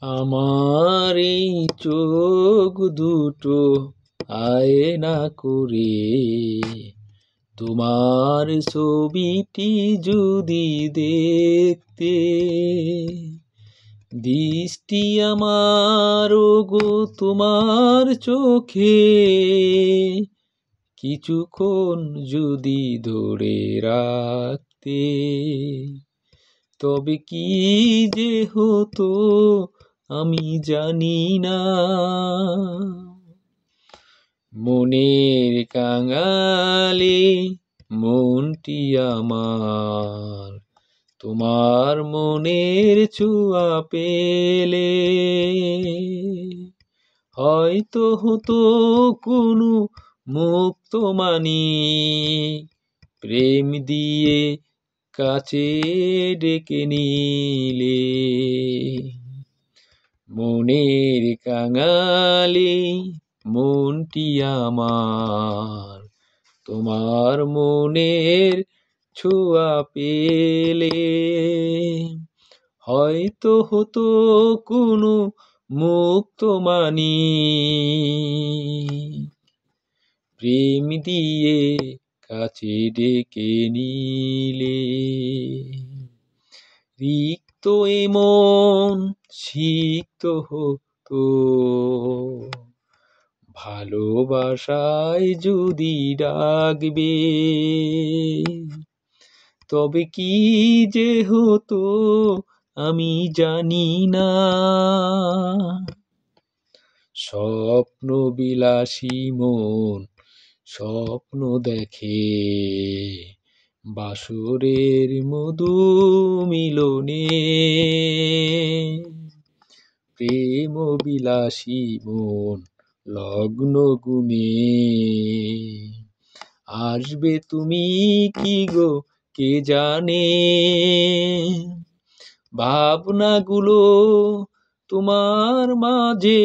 আমার এই চোখ দুটো আয়না করে তোমার ছবিটি যদি দেখতে, দৃষ্টি আমার গো তোমার চোখে কিছুক্ষণ যদি ধরে রাখতে, তবে কি যে হতো আমি জানি না। মনের কাঙালে মনটি আমার তোমার মনের ছোঁয়া পেলে হয়তো হতো কোনো মুক্ত মানিক প্রেম দিয়ে কাছে ডেকে নিলে। মনের কাঙালে মনটি আমার তোমার মনের ছোঁয়া পেলে হয়তো হতো কোনো মুক্ত মানিক প্রেম দিয়ে কাছে ডেকে নিলে। রিক্ত এমন সিক্ত হতো ভালোবাসায় যদি ডাকবে, তবে কি যে হতো আমি জানি না। স্বপ্ন বিলাসী মন স্বপ্ন দেখে বাসরের মধু মিলনে, প্রেম বিলাসী মন লগ্ন গুণে আসবে তুমি কি গো কে জানে। ভাবনাগুলো তোমার মাঝে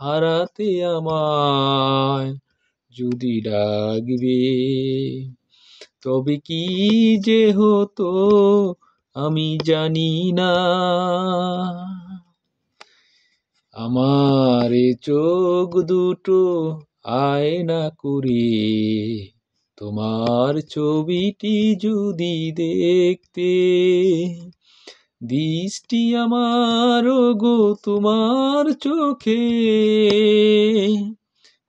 হারাতে আমায় যদি ডাকবে, তবে কি যে হতো আমি জানি না। আমার চোখ দুটো আয়না করে তোমার ছবিটি যদি দেখতে, দৃষ্টি আমার গো তোমার চোখে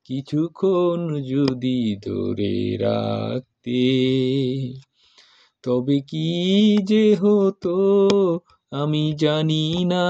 কিছুক্ষণ যদি ধরে রাখতে, তবে কি যে হতো আমি জানি না।